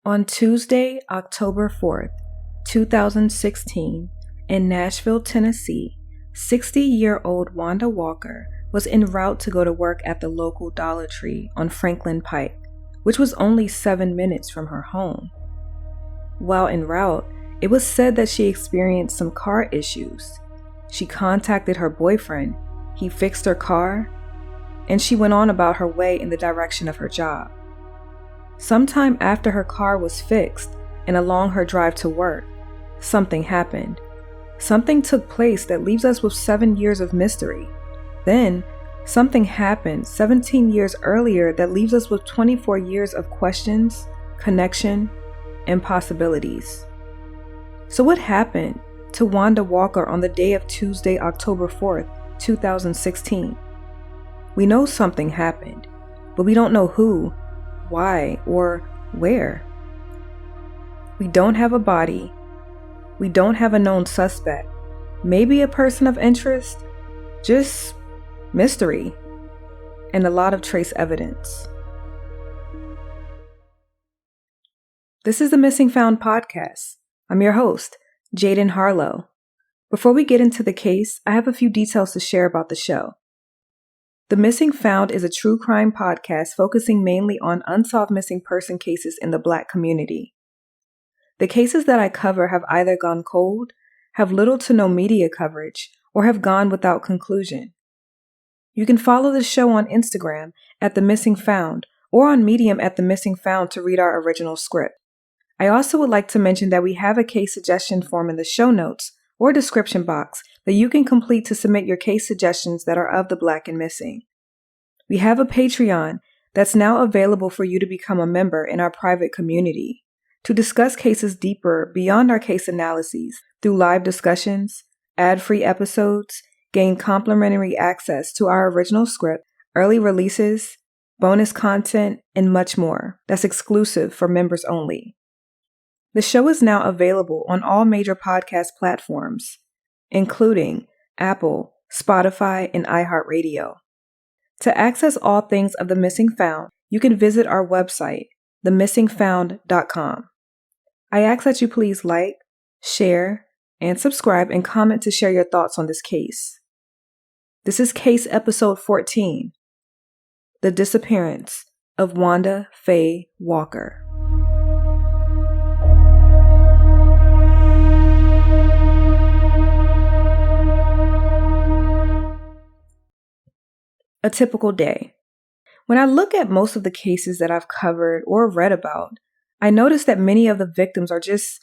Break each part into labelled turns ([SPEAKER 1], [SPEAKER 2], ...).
[SPEAKER 1] On Tuesday, October 4th, 2016, in Nashville, Tennessee, 60-year-old Wanda Walker was en route to go to work at the local Dollar Tree on Franklin Pike, which was only 7 minutes from her home. While en route, it was said that she experienced some car issues. She contacted her boyfriend, he fixed her car, and she went on about her way in the direction of her job. Sometime after her car was fixed and along her drive to work, something happened. Something took place that leaves us with 7 years of mystery. Then, something happened 17 years earlier that leaves us with 24 years of questions, connection, and possibilities. So what happened to Wanda Walker on the day of Tuesday, October 4th, 2016? We know something happened, but we don't know who, why, or where. We don't have a body. We don't have a known suspect. Maybe a person of interest. Just mystery. And a lot of trace evidence. This is the Missing Found podcast. I'm your host, Jaden Harlow. Before we get into the case, I have a few details to share about the show. The Missing Found is a true crime podcast focusing mainly on unsolved missing person cases in the Black community. The cases that I cover have either gone cold, have little to no media coverage, or have gone without conclusion. You can follow the show on Instagram at The Missing Found or on Medium at The Missing Found to read our original script. I also would like to mention that we have a case suggestion form in the show notes or description box that you can complete to submit your case suggestions that are of the Black and missing. We have a Patreon that's now available for you to become a member in our private community, to discuss cases deeper beyond our case analyses through live discussions, ad-free episodes, gain complimentary access to our original script, early releases, bonus content, and much more that's exclusive for members only. The show is now available on all major podcast platforms, including Apple, Spotify, and iHeartRadio. To access all things of The Missing Found, you can visit our website, themissingfound.com. I ask that you please like, share, and subscribe and comment to share your thoughts on this case. This is case episode 14, The Disappearance of Wanda Faye Walker. A typical day. When I look at most of the cases that I've covered or read about, I notice that many of the victims are just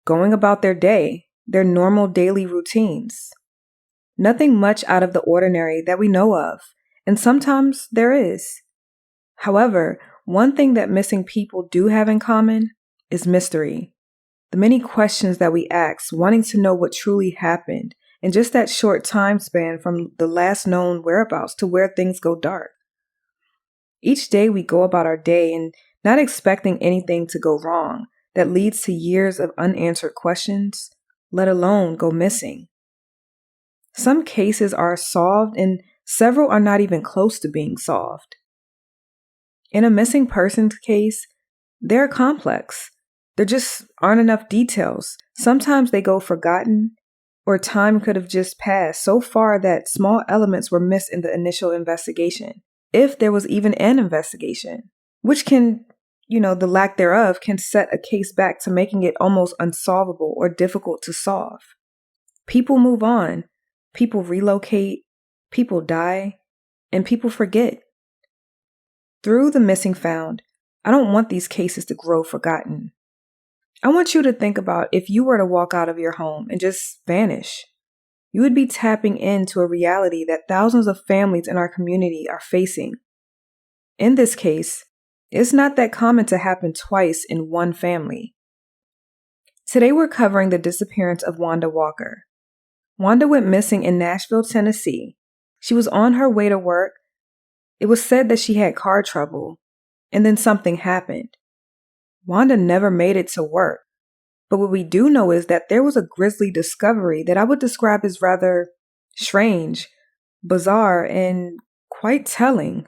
[SPEAKER 1] going about their day, their normal daily routines. Nothing much out of the ordinary that we know of, and sometimes there is. However, one thing that missing people do have in common is mystery. The many questions that we ask, wanting to know what truly happened, in just that short time span from the last known whereabouts to where things go dark. Each day we go about our day and not expecting anything to go wrong that leads to years of unanswered questions, let alone go missing. Some cases are solved and several are not even close to being solved. In a missing persons case, they're complex. There just aren't enough details. Sometimes they go forgotten, or time could have just passed so far that small elements were missed in the initial investigation, if there was even an investigation, which can, the lack thereof can set a case back to making it almost unsolvable or difficult to solve. People move on, people relocate, people die, and people forget. Through The Missing Found, I don't want these cases to grow forgotten. I want you to think about if you were to walk out of your home and just vanish. You would be tapping into a reality that thousands of families in our community are facing. In this case, it's not that common to happen twice in one family. Today we're covering the disappearance of Wanda Walker. Wanda went missing in Nashville, Tennessee. She was on her way to work. It was said that she had car trouble, and then something happened. Wanda never made it to work, but what we do know is that there was a grisly discovery that I would describe as rather strange, bizarre, and quite telling.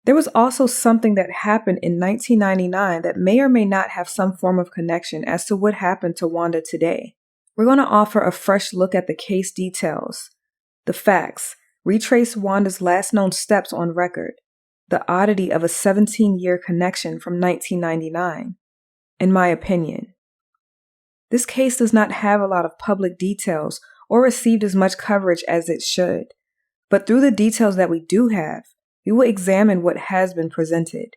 [SPEAKER 1] There was also something that happened in 1999 that may or may not have some form of connection as to what happened to Wanda today. We're going to offer a fresh look at the case details, the facts, retrace Wanda's last known steps on record, the oddity of a 17-year connection from 1999, in my opinion. This case does not have a lot of public details or received as much coverage as it should, but through the details that we do have, we will examine what has been presented.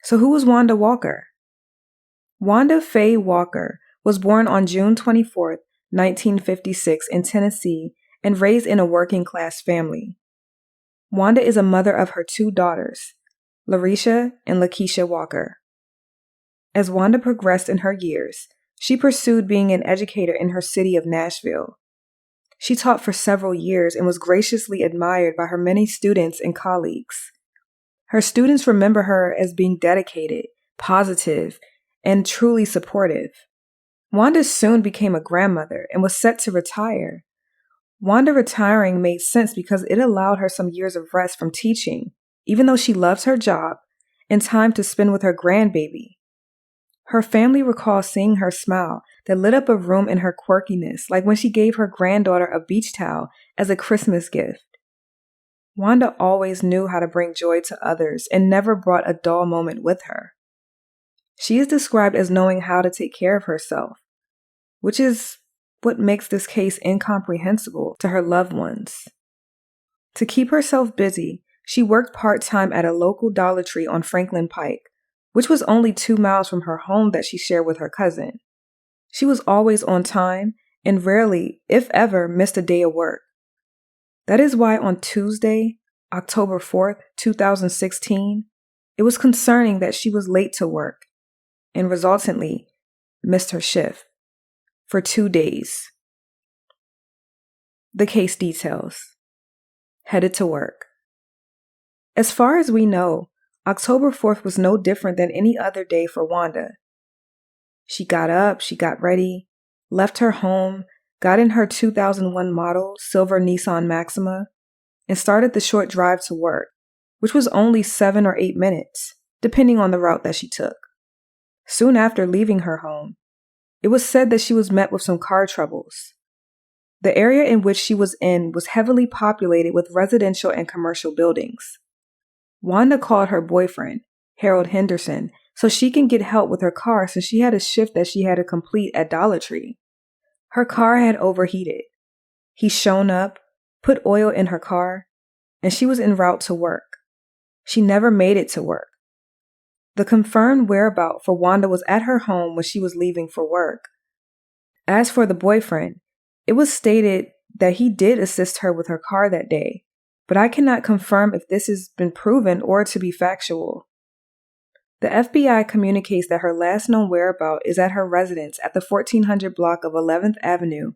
[SPEAKER 1] So who was Wanda Walker? Wanda Faye Walker was born on June 24, 1956 in Tennessee and raised in a working-class family. Wanda is a mother of her two daughters, Larisha and Lakeisha Walker. As Wanda progressed in her years, she pursued being an educator in her city of Nashville. She taught for several years and was graciously admired by her many students and colleagues. Her students remember her as being dedicated, positive, and truly supportive. Wanda soon became a grandmother and was set to retire. Wanda retiring made sense because it allowed her some years of rest from teaching, even though she loves her job, and time to spend with her grandbaby. Her family recalls seeing her smile that lit up a room in her quirkiness, like when she gave her granddaughter a beach towel as a Christmas gift. Wanda always knew how to bring joy to others and never brought a dull moment with her. She is described as knowing how to take care of herself, which is what makes this case incomprehensible to her loved ones. To keep herself busy, she worked part-time at a local Dollar Tree on Franklin Pike, which was only 2 miles from her home that she shared with her cousin. She was always on time and rarely, if ever, missed a day of work. That is why on Tuesday, October 4th, 2016, it was concerning that she was late to work and resultantly missed her shift for 2 days. The case details. Headed to work. As far as we know, October 4th was no different than any other day for Wanda. She got up, she got ready, left her home, got in her 2001 model silver Nissan Maxima, and started the short drive to work, which was only 7 or 8 minutes, depending on the route that she took. Soon after leaving her home, it was said that she was met with some car troubles. The area in which she was in was heavily populated with residential and commercial buildings. Wanda called her boyfriend, Harold Henderson, so she can get help with her car since she had a shift that she had to complete at Dollar Tree. Her car had overheated. He shown up, put oil in her car, and she was en route to work. She never made it to work. The confirmed whereabouts for Wanda was at her home when she was leaving for work. As for the boyfriend, it was stated that he did assist her with her car that day, but I cannot confirm if this has been proven or to be factual. The FBI communicates that her last known whereabout is at her residence at the 1400 block of 11th Avenue.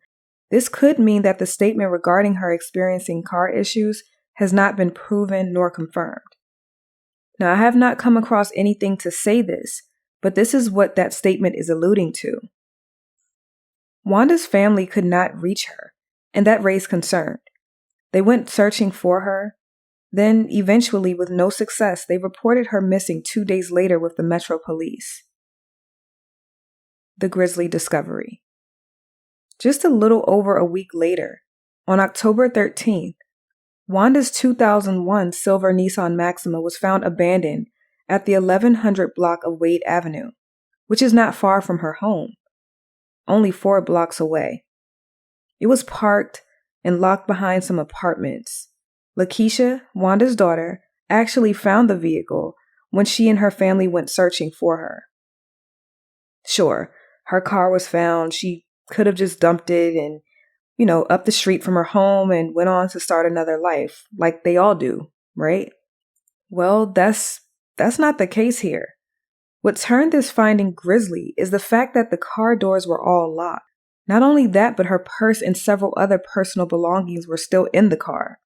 [SPEAKER 1] This could mean that the statement regarding her experiencing car issues has not been proven nor confirmed. Now, I have not come across anything to say this, but this is what that statement is alluding to. Wanda's family could not reach her, and that raised concern. They went searching for her. Then, eventually, with no success, they reported her missing 2 days later with the Metro Police. The grisly discovery. Just a little over a week later, on October 13th, Wanda's 2001 silver Nissan Maxima was found abandoned at the 1100 block of Wade Avenue, which is not far from her home, only 4 blocks away. It was parked and locked behind some apartments. Lakeisha, Wanda's daughter, actually found the vehicle when she and her family went searching for her. Sure, her car was found. She could have just dumped it and, up the street from her home and went on to start another life, like they all do, right? Well, that's not the case here. What turned this finding grisly is the fact that the car doors were all locked. Not only that, but her purse and several other personal belongings were still in the car,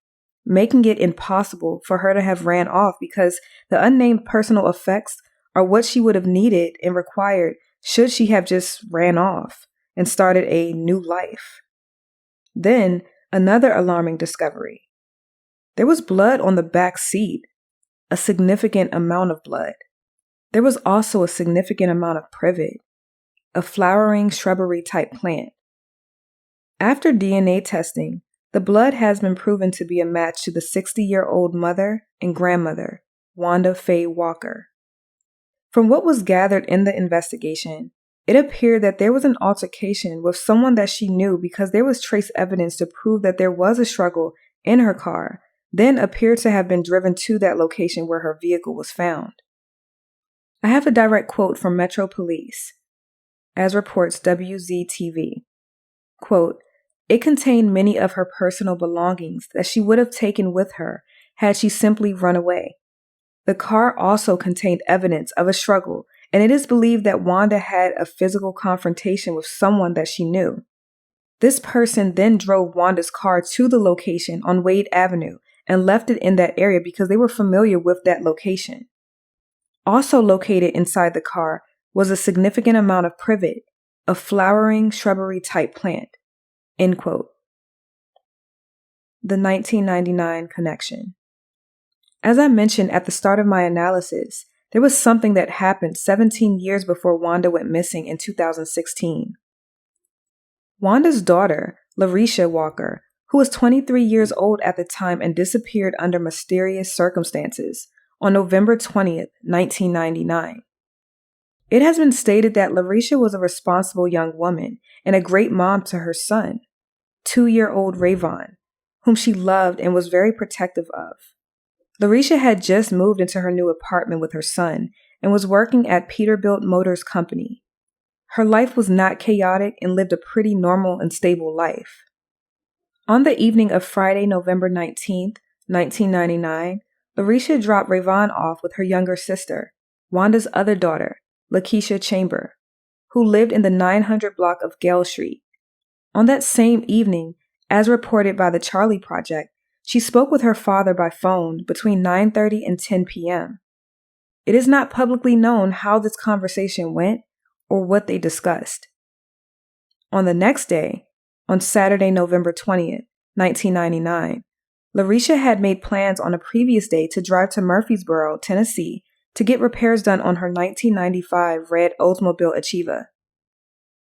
[SPEAKER 1] making it impossible for her to have ran off because the unnamed personal effects are what she would have needed and required should she have just ran off and started a new life. Then, another alarming discovery. There was blood on the back seat, a significant amount of blood. There was also a significant amount of privet, a flowering shrubbery-type plant. After DNA testing, the blood has been proven to be a match to the 60-year-old mother and grandmother, Wanda Faye Walker. From what was gathered in the investigation, it appeared that there was an altercation with someone that she knew because there was trace evidence to prove that there was a struggle in her car, then appeared to have been driven to that location where her vehicle was found. I have a direct quote from Metro Police, as reports WZTV. Quote, "It contained many of her personal belongings that she would have taken with her had she simply run away. The car also contained evidence of a struggle, and it is believed that Wanda had a physical confrontation with someone that she knew. This person then drove Wanda's car to the location on Wade Avenue and left it in that area because they were familiar with that location. Also located inside the car was a significant amount of privet, a flowering shrubbery-type plant." End quote. The 1999 connection. As I mentioned at the start of my analysis, there was something that happened 17 years before Wanda went missing in 2016. Wanda's daughter, Larisha Walker, who was 23 years old at the time and disappeared under mysterious circumstances on November 20th, 1999. It has been stated that Larisha was a responsible young woman and a great mom to her son, 2-year-old Rayvon, whom she loved and was very protective of. Larisha had just moved into her new apartment with her son and was working at Peterbilt Motors Company. Her life was not chaotic and lived a pretty normal and stable life. On the evening of Friday, November 19th, 1999, Larisha dropped Rayvon off with her younger sister, Wanda's other daughter, Lakeisha Chamber, who lived in the 900 block of Gale Street. On that same evening, as reported by the Charlie Project, she spoke with her father by phone between 9:30 and 10 p.m. It is not publicly known how this conversation went or what they discussed. On the next day, on Saturday, November 20th, 1999, Larisha had made plans on a previous day to drive to Murfreesboro, Tennessee, to get repairs done on her 1995 red Oldsmobile Achieva.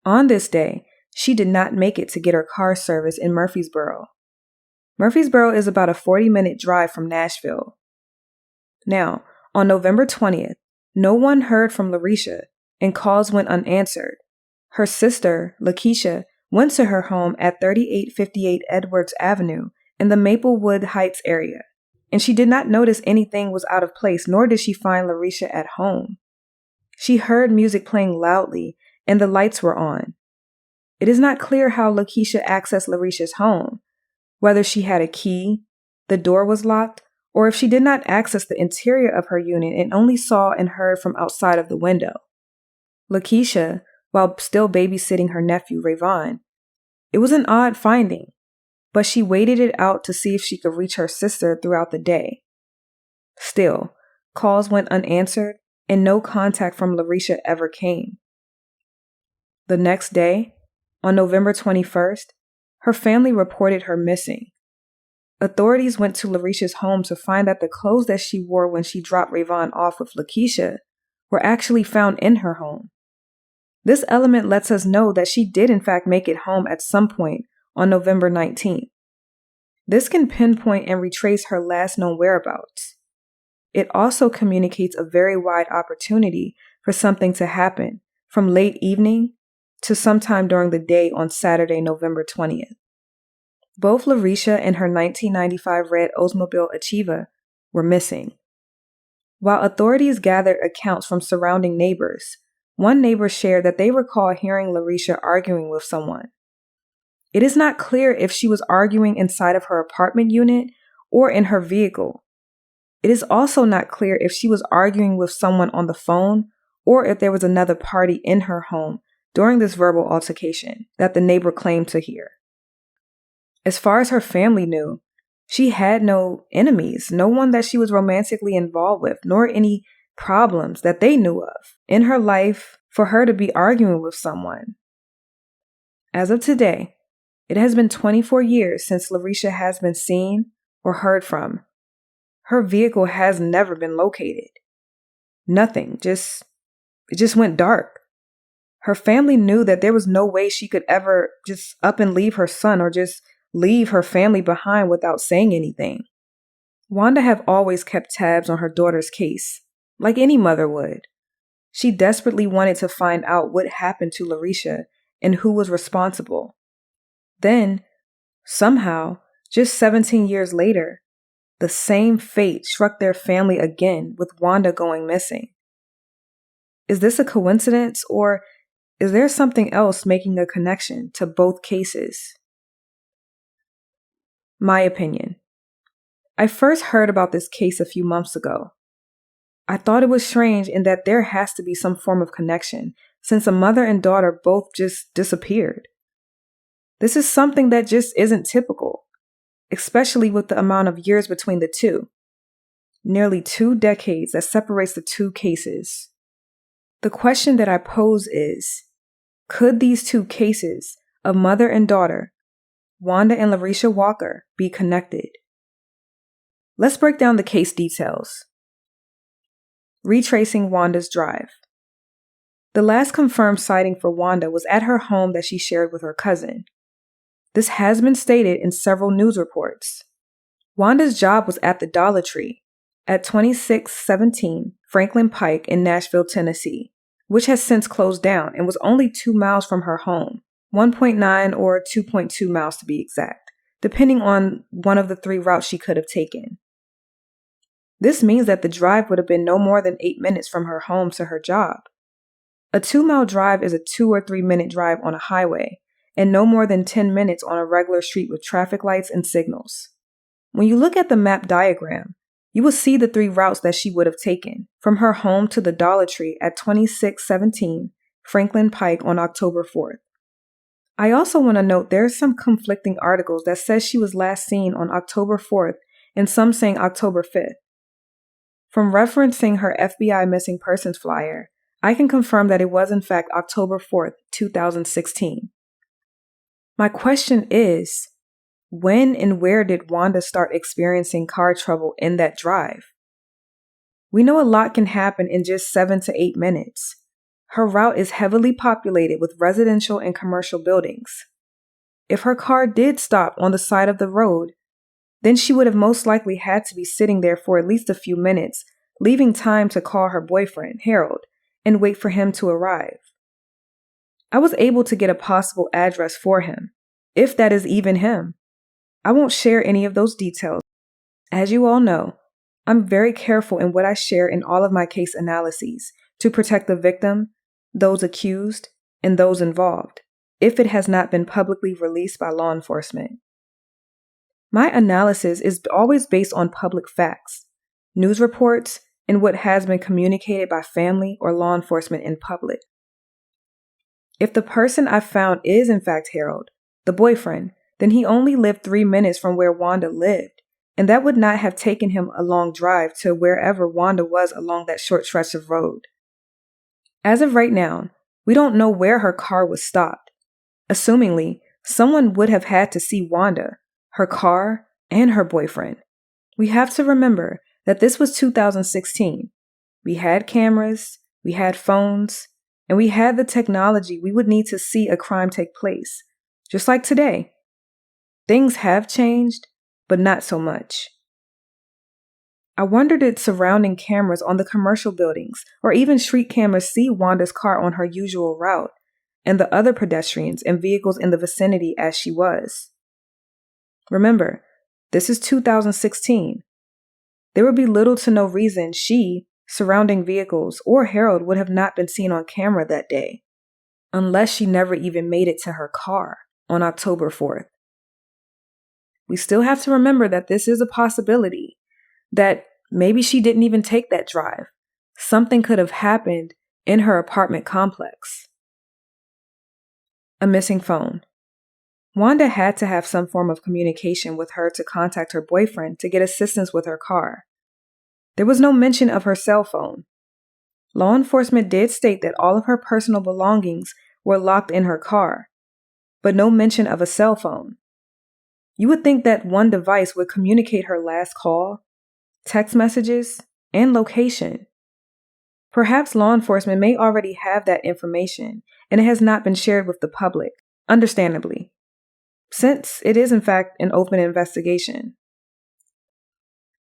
[SPEAKER 1] On this day, she did not make it to get her car serviced in Murfreesboro. Murfreesboro is about a 40-minute drive from Nashville. Now, on November 20th, no one heard from Larisha and calls went unanswered. Her sister, Lakeisha, went to her home at 3858 Edwards Avenue in the Maplewood Heights area, and she did not notice anything was out of place, nor did she find Larisha at home. She heard music playing loudly and the lights were on. It is not clear how Lakeisha accessed Larisha's home, whether she had a key, the door was locked, or if she did not access the interior of her unit and only saw and heard from outside of the window. Lakeisha, while still babysitting her nephew Rayvon, it was an odd finding, but she waited it out to see if she could reach her sister throughout the day. Still, calls went unanswered and no contact from Larisha ever came. The next day, on November 21st, her family reported her missing. Authorities went to Larisha's home to find that the clothes that she wore when she dropped Rayvon off with Lakeisha were actually found in her home. This element lets us know that she did in fact make it home at some point on November 19th. This can pinpoint and retrace her last known whereabouts. It also communicates a very wide opportunity for something to happen from late evening to sometime during the day on Saturday, November 20th. Both Larisha and her 1995 red Oldsmobile Achieva were missing. While authorities gathered accounts from surrounding neighbors, one neighbor shared that they recall hearing Larisha arguing with someone. It is not clear if she was arguing inside of her apartment unit or in her vehicle. It is also not clear if she was arguing with someone on the phone or if there was another party in her home during this verbal altercation that the neighbor claimed to hear. As far as her family knew, she had no enemies, no one that she was romantically involved with, nor any problems that they knew of in her life for her to be arguing with someone. As of today, it has been 24 years since Larisha has been seen or heard from. Her vehicle has never been located. Nothing, it just went dark. Her family knew that there was no way she could ever just up and leave her son or just leave her family behind without saying anything. Wanda have always kept tabs on her daughter's case, like any mother would. She desperately wanted to find out what happened to Larisha and who was responsible. Then, somehow, just 17 years later, the same fate struck their family again with Wanda going missing. Is this a coincidence, or is there something else making a connection to both cases? My opinion. I first heard about this case a few months ago. I thought it was strange in that there has to be some form of connection, since a mother and daughter both just disappeared. This is something that just isn't typical, especially with the amount of years between the two. Nearly 2 decades that separates the two cases. The question that I pose is, could these two cases of mother and daughter, Wanda and Larisha Walker, be connected? Let's break down the case details. Retracing Wanda's drive. The last confirmed sighting for Wanda was at her home that she shared with her cousin. This has been stated in several news reports. Wanda's job was at the Dollar Tree at 2617 Franklin Pike in Nashville, Tennessee, which has since closed down and was only 2 miles from her home, 1.9 or 2.2 miles to be exact, depending on one of the 3 routes she could have taken. This means that the drive would have been no more than 8 minutes from her home to her job. A 2-mile drive is a 2 or 3 minute drive on a highway, and no more than 10 minutes on a regular street with traffic lights and signals. When you look at the map diagram, you will see the 3 routes that she would have taken from her home to the Dollar Tree at 2617 Franklin Pike on October 4th. I also want to note there are some conflicting articles that says she was last seen on October 4th and some saying October 5th. From referencing her FBI missing persons flyer, I can confirm that it was in fact October 4th, 2016. My question is, when and where did Wanda start experiencing car trouble in that drive? We know a lot can happen in just 7 to 8 minutes. Her route is heavily populated with residential and commercial buildings. If her car did stop on the side of the road, then she would have most likely had to be sitting there for at least a few minutes, leaving time to call her boyfriend, Harold, and wait for him to arrive. I was able to get a possible address for him, if that is even him. I won't share any of those details. As you all know, I'm very careful in what I share in all of my case analyses to protect the victim, those accused, and those involved, if it has not been publicly released by law enforcement. My analysis is always based on public facts, news reports, and what has been communicated by family or law enforcement in public. If the person I found is in fact Harold, the boyfriend, then he only lived 3 minutes from where Wanda lived, and that would not have taken him a long drive to wherever Wanda was along that short stretch of road. As of right now, we don't know where her car was stopped. Assumingly, someone would have had to see Wanda, her car, and her boyfriend. We have to remember that this was 2016. We had cameras, we had phones, and we had the technology we would need to see a crime take place, just like today. Things have changed, but not so much. I wonder did surrounding cameras on the commercial buildings or even street cameras see Wanda's car on her usual route and the other pedestrians and vehicles in the vicinity as she was? Remember, this is 2016. There would be little to no reason she, surrounding vehicles, or Harold would have not been seen on camera that day, unless she never even made it to her car on October 4th. We still have to remember that this is a possibility, that maybe she didn't even take that drive. Something could have happened in her apartment complex. A missing phone. Wanda had to have some form of communication with her to contact her boyfriend to get assistance with her car. There was no mention of her cell phone. Law enforcement did state that all of her personal belongings were locked in her car, but no mention of a cell phone. You would think that one device would communicate her last call, text messages, and location. Perhaps law enforcement may already have that information and it has not been shared with the public, understandably, since it is in fact an open investigation.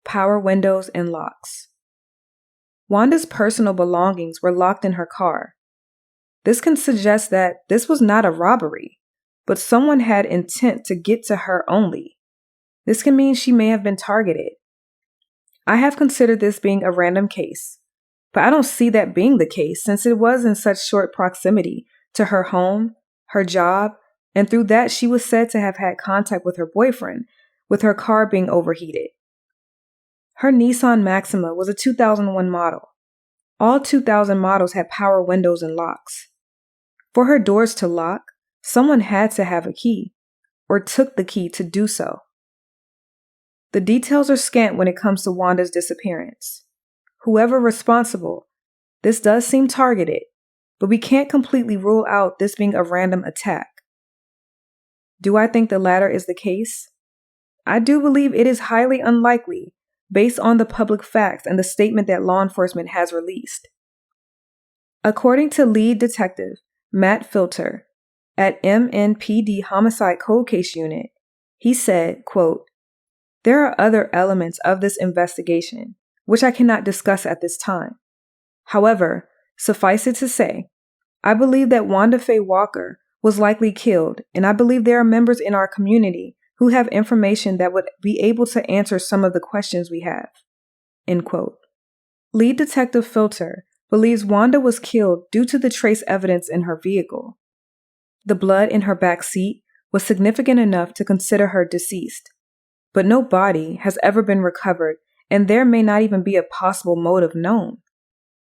[SPEAKER 1] Power windows and locks. Wanda's personal belongings were locked in her car. This can suggest that this was not a robbery, but someone had intent to get to her only. This can mean she may have been targeted. I have considered this being a random case, but I don't see that being the case since it was in such short proximity to her home, her job, and through that she was said to have had contact with her boyfriend, with her car being overheated. Her Nissan Maxima was a 2001 model. All 2000 models had power windows and locks. For her doors to lock, someone had to have a key, or took the key to do so. The details are scant when it comes to Wanda's disappearance. Whoever responsible, this does seem targeted, but we can't completely rule out this being a random attack. Do I think the latter is the case? I do believe it is highly unlikely based on the public facts and the statement that law enforcement has released. According to lead detective Matt Filter at MNPD Homicide Cold Case Unit, he said, quote, "There are other elements of this investigation, which I cannot discuss at this time. However, suffice it to say, I believe that Wanda Faye Walker was likely killed, and I believe there are members in our community who have information that would be able to answer some of the questions we have." End quote. Lead Detective Filter believes Wanda was killed due to the trace evidence in her vehicle. The blood in her back seat was significant enough to consider her deceased, but no body has ever been recovered, and there may not even be a possible motive known.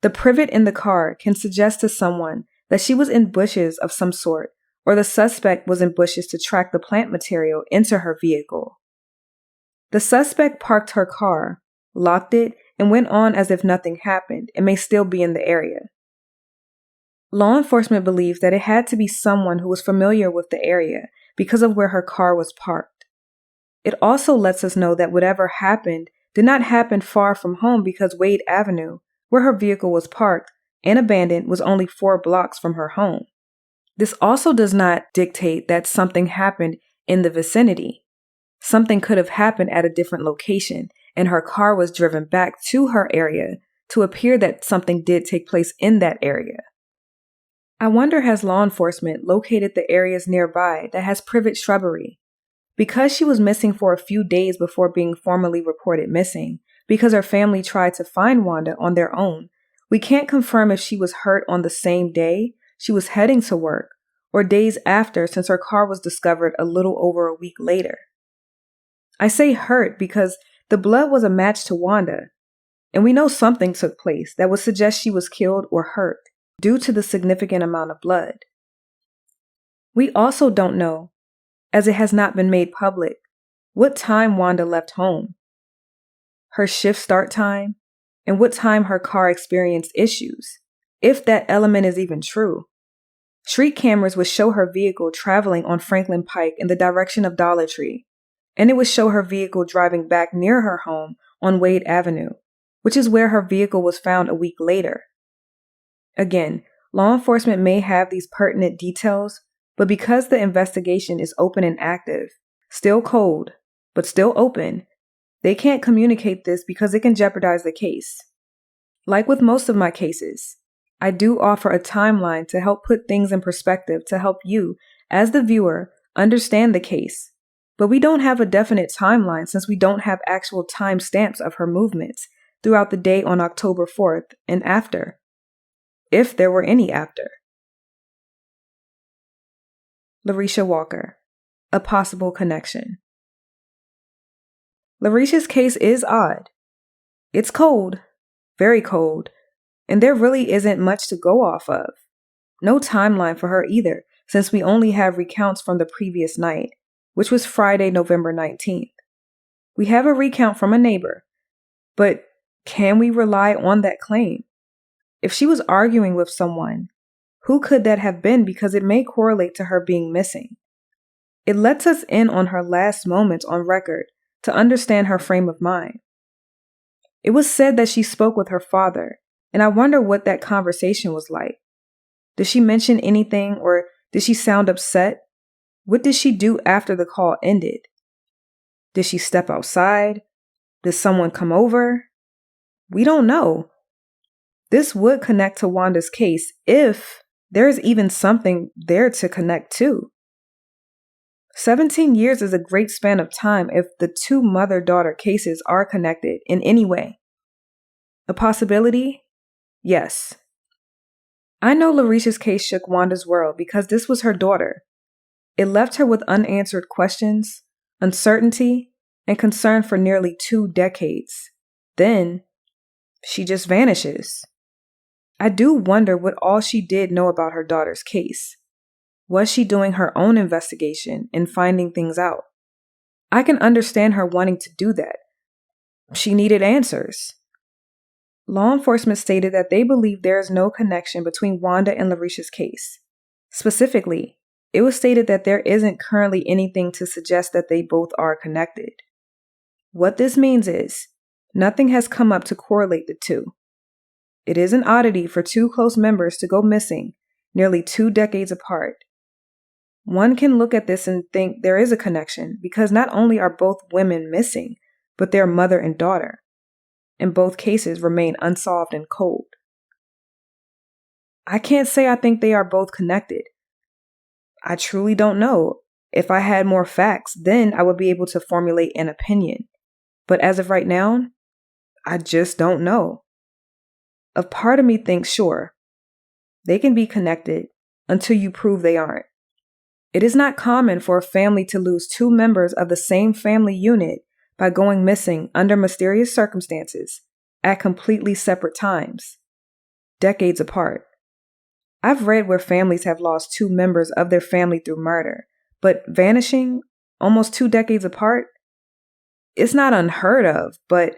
[SPEAKER 1] The privet in the car can suggest to someone that she was in bushes of some sort, or the suspect was in bushes to track the plant material into her vehicle. The suspect parked her car, locked it, and went on as if nothing happened and may still be in the area. Law enforcement believes that it had to be someone who was familiar with the area because of where her car was parked. It also lets us know that whatever happened did not happen far from home because Wade Avenue, where her vehicle was parked and abandoned, was only 4 blocks from her home. This also does not dictate that something happened in the vicinity. Something could have happened at a different location, and her car was driven back to her area to appear that something did take place in that area. I wonder, has law enforcement located the areas nearby that has privet shrubbery? Because she was missing for a few days before being formally reported missing, because her family tried to find Wanda on their own, we can't confirm if she was hurt on the same day she was heading to work, or days after since her car was discovered a little over a week later. I say hurt because the blood was a match to Wanda, and we know something took place that would suggest she was killed or hurt due to the significant amount of blood. We also don't know, as it has not been made public, what time Wanda left home, her shift start time, and what time her car experienced issues, if that element is even true. Street cameras would show her vehicle traveling on Franklin Pike in the direction of Dollar Tree, and it would show her vehicle driving back near her home on Wade Avenue, which is where her vehicle was found a week later. Again, law enforcement may have these pertinent details, but because the investigation is open and active, still cold, but still open, they can't communicate this because it can jeopardize the case. Like with most of my cases, I do offer a timeline to help put things in perspective to help you, as the viewer, understand the case. But we don't have a definite timeline since we don't have actual timestamps of her movements throughout the day on October 4th and after, if there were any after. Larisha Walker, a possible connection. Larisha's case is odd. It's cold, very cold, and there really isn't much to go off of. No timeline for her either, since we only have recounts from the previous night, which was Friday, November 19th. We have a recount from a neighbor, but can we rely on that claim? If she was arguing with someone, who could that have been, because it may correlate to her being missing? It lets us in on her last moments on record to understand her frame of mind. It was said that she spoke with her father, and I wonder what that conversation was like. Did she mention anything, or did she sound upset? What did she do after the call ended? Did she step outside? Did someone come over? We don't know. This would connect to Wanda's case if there's even something there to connect to. 17 years is a great span of time if the two mother-daughter cases are connected in any way. A possibility? Yes. I know Larisha's case shook Wanda's world because this was her daughter. It left her with unanswered questions, uncertainty, and concern for nearly 2 decades. Then, she just vanishes. I do wonder what all she did know about her daughter's case. Was she doing her own investigation and finding things out? I can understand her wanting to do that. She needed answers. Law enforcement stated that they believe there is no connection between Wanda and Larisha's case. Specifically, it was stated that there isn't currently anything to suggest that they both are connected. What this means is, nothing has come up to correlate the two. It is an oddity for two close members to go missing nearly 2 decades apart. One can look at this and think there is a connection because not only are both women missing, but their mother and daughter. And both cases remain unsolved and cold. I can't say I think they are both connected. I truly don't know. If I had more facts, then I would be able to formulate an opinion. But as of right now, I just don't know. A part of me thinks, sure, they can be connected until you prove they aren't. It is not common for a family to lose 2 members of the same family unit by going missing under mysterious circumstances at completely separate times, decades apart. I've read where families have lost 2 members of their family through murder, but vanishing almost 2 decades apart? It's not unheard of, but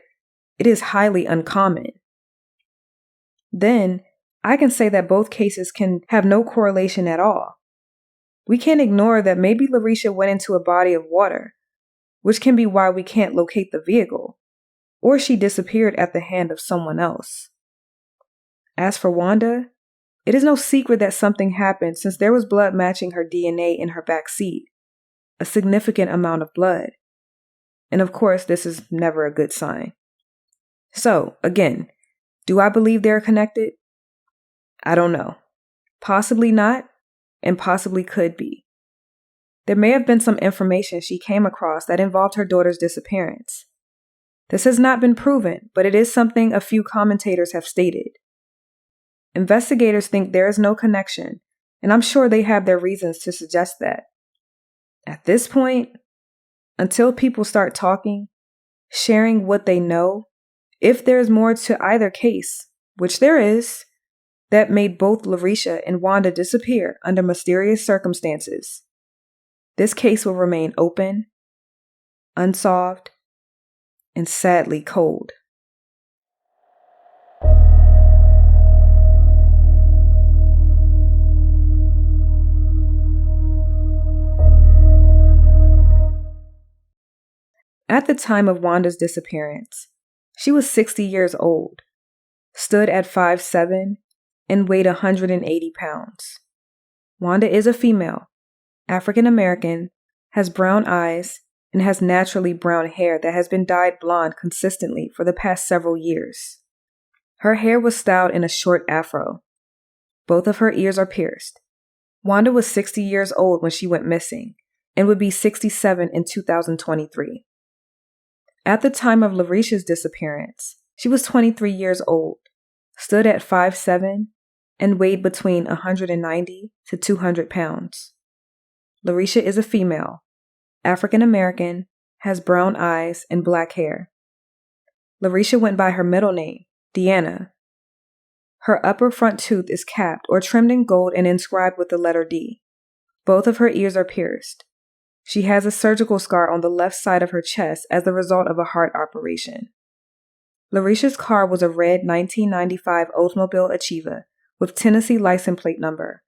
[SPEAKER 1] it is highly uncommon. Then, I can say that both cases can have no correlation at all. We can't ignore that maybe Larisha went into a body of water, which can be why we can't locate the vehicle, or she disappeared at the hand of someone else. As for Wanda, it is no secret that something happened since there was blood matching her DNA in her back seat, a significant amount of blood. And of course, this is never a good sign. So, again, do I believe they're connected? I don't know. Possibly not, and possibly could be. There may have been some information she came across that involved her daughter's disappearance. This has not been proven, but it is something a few commentators have stated. Investigators think there is no connection, and I'm sure they have their reasons to suggest that. At this point, until people start talking, sharing what they know, if there is more to either case, which there is, that made both Larisha and Wanda disappear under mysterious circumstances, this case will remain open, unsolved, and sadly cold. At the time of Wanda's disappearance, she was 60 years old, stood at 5'7", and weighed 180 pounds. Wanda is a female, African American, has brown eyes, and has naturally brown hair that has been dyed blonde consistently for the past several years. Her hair was styled in a short afro. Both of her ears are pierced. Wanda was 60 years old when she went missing, and would be 67 in 2023. At the time of Larisha's disappearance, she was 23 years old, stood at 5'7", and weighed between 190 to 200 pounds. Larisha is a female, African American, has brown eyes and black hair. Larisha went by her middle name, Deanna. Her upper front tooth is capped or trimmed in gold and inscribed with the letter D. Both of her ears are pierced. She has a surgical scar on the left side of her chest as the result of a heart operation. Larisha's car was a red 1995 Oldsmobile Achieva with Tennessee license plate number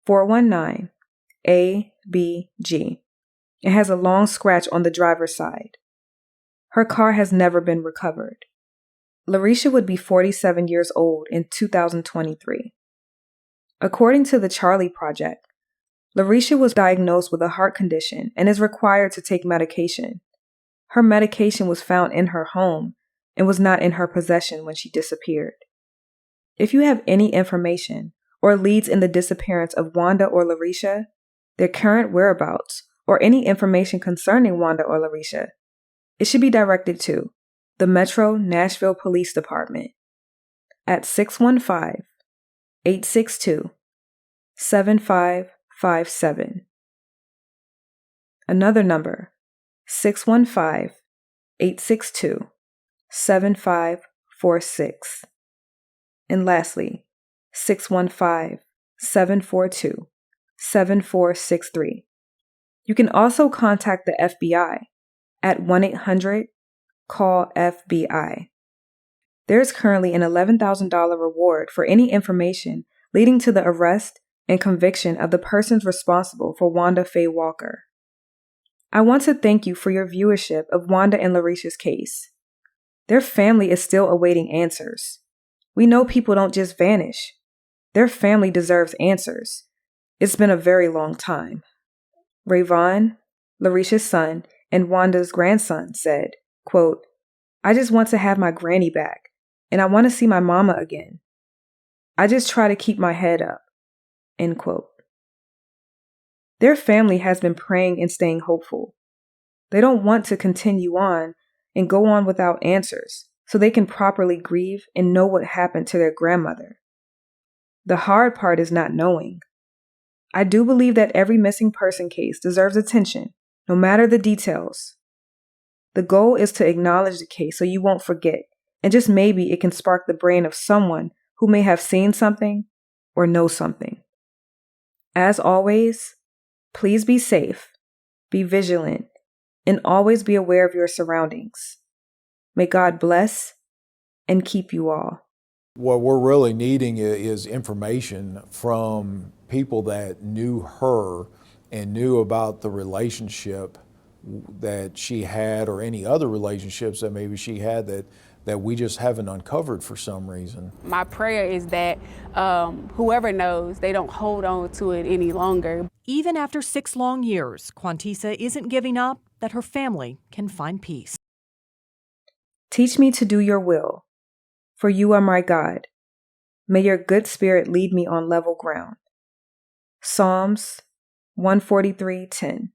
[SPEAKER 1] 419ABG. It has a long scratch on the driver's side. Her car has never been recovered. Larisha would be 47 years old in 2023. According to the Charlie Project, Larisha was diagnosed with a heart condition and is required to take medication. Her medication was found in her home and was not in her possession when she disappeared. If you have any information or leads in the disappearance of Wanda or Larisha, their current whereabouts, or any information concerning Wanda or Larisha, it should be directed to the Metro Nashville Police Department at 615-862-7557. Another number, 615-862-7546. And lastly, 615-742-7463. You can also contact the FBI at 1-800-CALL-FBI. There is currently an $11,000 reward for any information leading to the arrest and conviction of the persons responsible for Wanda Faye Walker. I want to thank you for your viewership of Wanda and Larisha's case. Their family is still awaiting answers. We know people don't just vanish. Their family deserves answers. It's been a very long time. Rayvon, Larisha's son, and Wanda's grandson said, quote, "I just want to have my granny back, and I want to see my mama again. I just try to keep my head up." End quote. Their family has been praying and staying hopeful. They don't want to continue on and go on without answers so they can properly grieve and know what happened to their grandmother. The hard part is not knowing. I do believe that every missing person case deserves attention, no matter the details. The goal is to acknowledge the case so you won't forget, and just maybe it can spark the brain of someone who may have seen something or know something. As always, please be safe, be vigilant, and always be aware of your surroundings. May God bless and keep you all.
[SPEAKER 2] What we're really needing is information from people that knew her and knew about the relationship that she had, or any other relationships that maybe she had that we just haven't uncovered for some reason.
[SPEAKER 3] My prayer is that whoever knows, they don't hold on to it any longer.
[SPEAKER 4] Even after 6 long years, Quantisa isn't giving up that her family can find peace.
[SPEAKER 1] Teach me to do your will, for you are my God. May your good spirit lead me on level ground. Psalms 143:10.